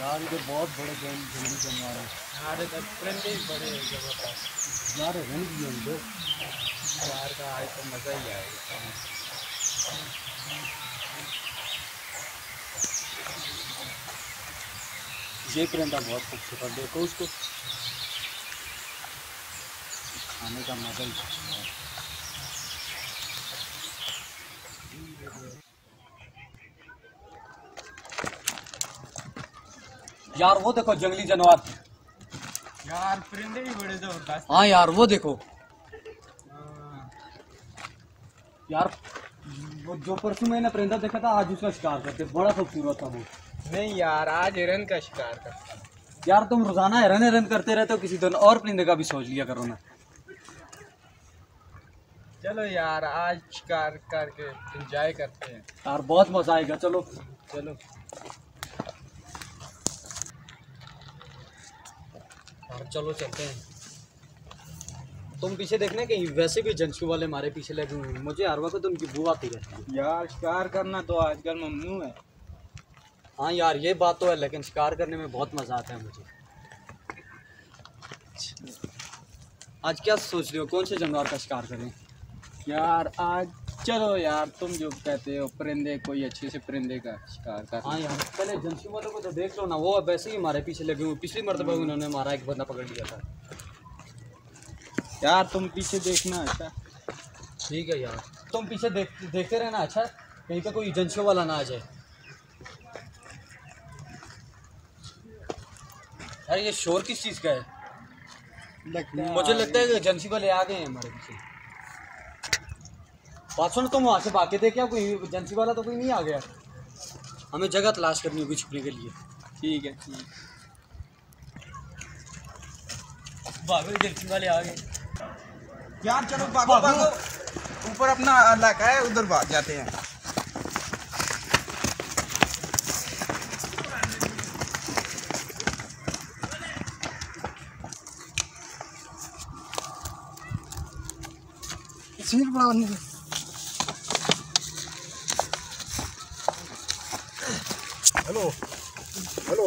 यार इधर बहुत बड़े जंगली जानवर है यार, इधर परिंदे भी बड़े हैं जबरदस्त यार, रंग भी है यार का आज तो मज़ा ही आएगा। ये परिंदा बहुत खूबसूरत, देखो उसको, खाने का मज़ा ही है। यार वो देखो जंगली जानवर, यार परिंदे भी बड़े जबरदस्त। हाँ यार वो देखो यार, वो जो परसों मैंने परिंदा देखा था आज उसका शिकार करते, बड़ा खूबसूरत था वो। नहीं यार आज हिरन का शिकार करता। यार तुम रोजाना हिरन हिरन करते रहते हो, किसी दिन और परिंदे का भी सोच लिया करो ना। चलो यार आज शिकार करके एंजॉय करते हैं यार, बहुत मजा आएगा। चलो चलो यार, चलो चलते हैं। तुम पीछे देखने कहीं, वैसे भी एजेंसी वाले हमारे पीछे लगे हुए हैं, मुझे हर वक्त उनकी बू आती रहती है। यार शिकार करना तो आजकल ममनू है। हाँ यार ये बात तो है, लेकिन शिकार करने में बहुत मज़ा आता है मुझे। आज क्या सोच रहे हो, कौन से जानवर का शिकार करें? यार आज चलो यार, तुम जो कहते हो परिंदे, कोई अच्छे से परिंदे का शिकार कर। हाँ यार पहले एजेंसी वालों को तो देख लो ना, वो वैसे ही हमारे पीछे लगे हुए। पिछली मरतबा उन्होंने हमारा एक बंदा पकड़ लिया था। यार तुम पीछे देखना। अच्छा ठीक है यार, तुम पीछे देखते रहना। अच्छा कहीं पे कोई एजेंसियों वाला ना आ जाए। यार ये शोर किस चीज़ का है? मुझे लगता है कि एजेंसी वाले आ गए हैं हमारे पीछे। बात सुनो, तुम वहाँ से भाग के देखिए, कोई एजेंसी वाला तो कोई नहीं आ गया। हमें जगह तलाश करनी होगी छुपने के लिए। ठीक है ठीक, भागो, एजेंसी वाले आ गए यार। चलो भागो भागो, ऊपर अपना इलाका है, उधर भाग जाते हैं। हेलो हेलो,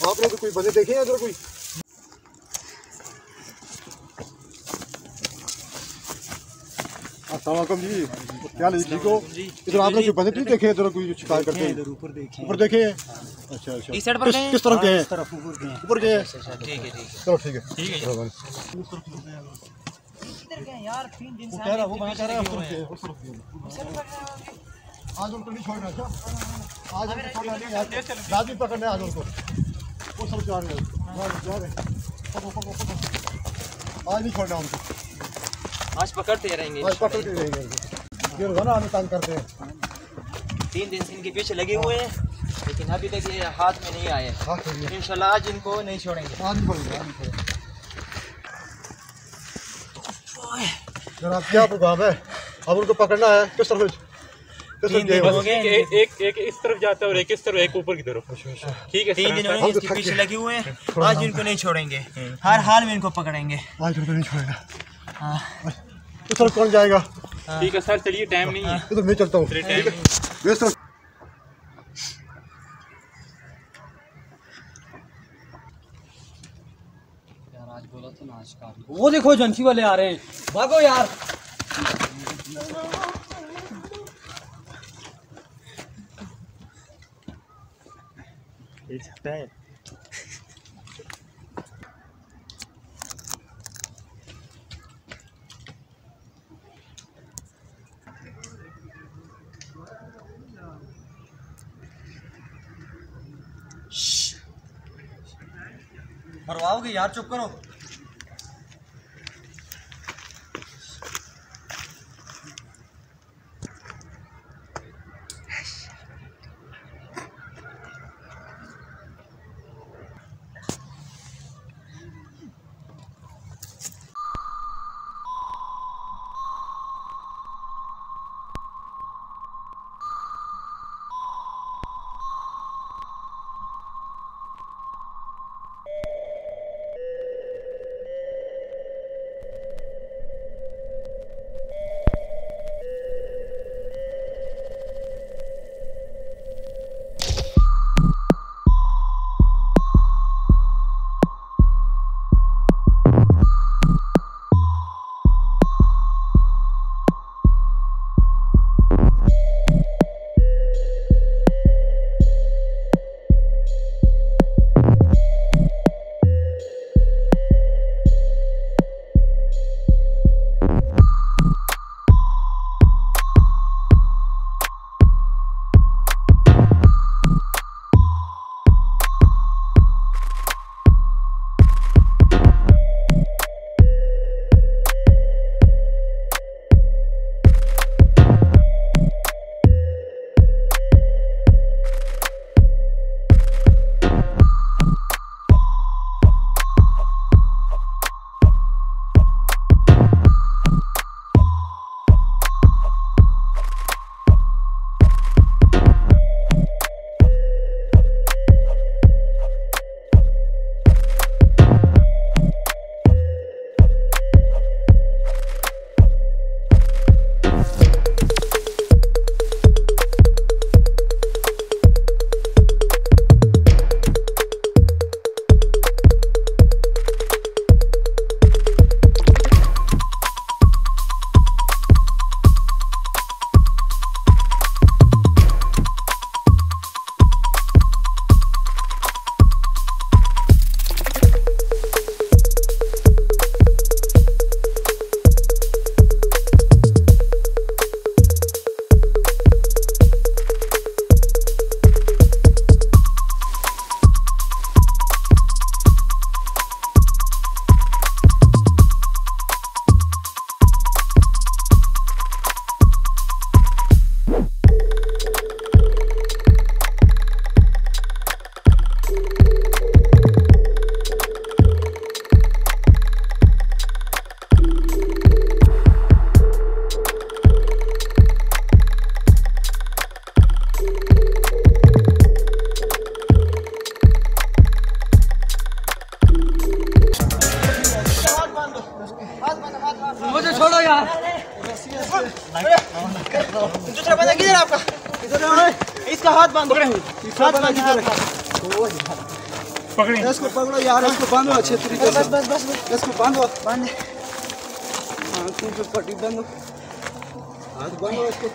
आपने तो कोई बंदे देखे हैं इधर कोई? अस्सलाम जी, क्या हाल है? ठीक हो? इधर आपने कोई बंदे नहीं देखे इधर कोई शिकार करते हैं? ऊपर देखे हैं? अच्छा अच्छा, इस साइड पर गए हैं? किस तरफ गए हैं? तरफ ऊपर ऊपर गए हैं? ठीक है चलो ठीक है ठीक है यार। 3 दिन से वो कहां जा रहा है? उस तरफ आज उनको नहीं छोड़ना। अच्छा आज उनको छोड़ना नहीं, आज भी पकड़ना है आज उनको। वो सब जा रहे हैं, आज नहीं छोड़ना उनको, आज पकड़ते रहेंगे, आज पकड़ते रहेंगे। ये रोजाना हमें तंग करते हैं। 3 दिन से इनके पीछे लगे हुए हैं, लेकिन अभी तक ये हाथ में नहीं आए। इंशाल्लाह आज इनको नहीं छोड़ेंगे। आज नहीं छोड़ेंगे, आज नहीं छोड़ेंगे। जनाब क्या प्रोग्राम है? अब उनको पकड़ना है, किस तरफ? 3 दिन हो गए, एक इस तरफ जाता है और एक इस तरफ, एक ऊपर की तरफ। ठीक है, 3 दिन हो गए इसके पीछे लगे हुए हैं, आज इनको नहीं छोड़ेंगे, हर हाल में इनको पकड़ेंगे। आज उनको नहीं छोड़ेगा। इस तरफ कौन जाएगा? ठीक है सर, चलिए टाइम नहीं है, इधर मैं चलता हूँ। यार आज बोला तो ना शिकार, वो देखो एजेंसी वाले आ रहे हैं, भागो यार। सकता है। मरवाओगे यार, चुप करो। मुझे छोड़ो यार। दूसरा बंदा किधर आपका? इसका हाथ बांधो। पकड़े इसको पकड़ो यार, इसको बांधो अच्छे तरीके से। बस इसको बांधो, बांधे आंखों पे पट्टी बांधो, हाथ बांधो इसको।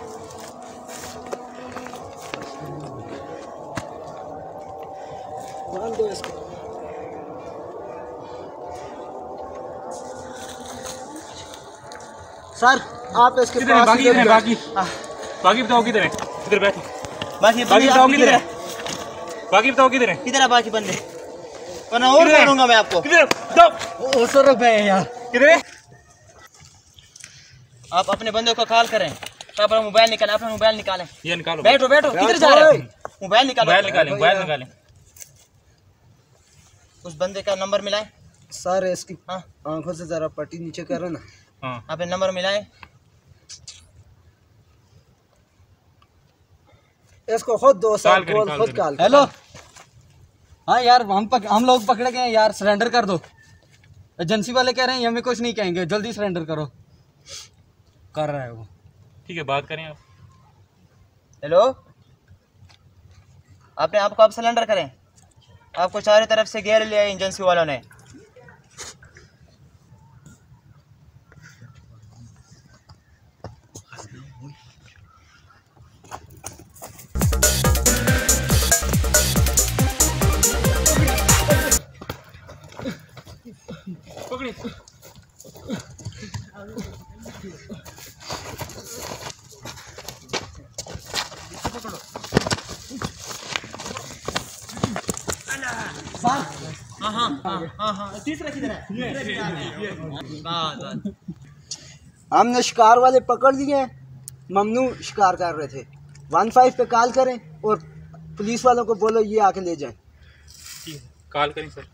बांध दो इसको। सर आप इसके पास बाकी किधर है? बाकी बताओ किधर है? इधर बैठ। बाकी बताओ किधर है? बाकी बताओ किधर है? किधर है बाकी बंदे? वरना और मारूंगा मैं आपको। किधर है? वो 100 रुपए है यार। किधर है? आप अपने बंदों को कॉल करें। तो अपना मोबाइल निकालें, अपना मोबाइल निकालें। ये निकालो। बैठो बैठो, किधर जा रहे हो? मोबाइल निकालो। मोबाइल निकालें। उस बंदे का नंबर मिलाएं। सर इसकी हाँ आंखों से जरा पट्टी नीचे करो ना। हाँ आपने नंबर मिलाएं। इसको खुद दो सर, खुद कॉल। हेलो, हाँ यार हम लोग पकड़े गए यार, सरेंडर कर दो। एजेंसी वाले कह रहे हैं हमें कुछ नहीं कहेंगे, जल्दी सरेंडर करो। कर रहा है वो। ठीक है, बात करें आप। हेलो, आपने आपको आप सिलेंडर करें। आपको चारों तरफ से घेर लिया एजेंसी वालों ने। पकड़े। हमने शिकार वाले पकड़ लिए हैं, ममनू शिकार कर रहे थे। 15 पे कॉल करें और पुलिस वालों को बोलो ये आके ले जाएं। कॉल करें सर।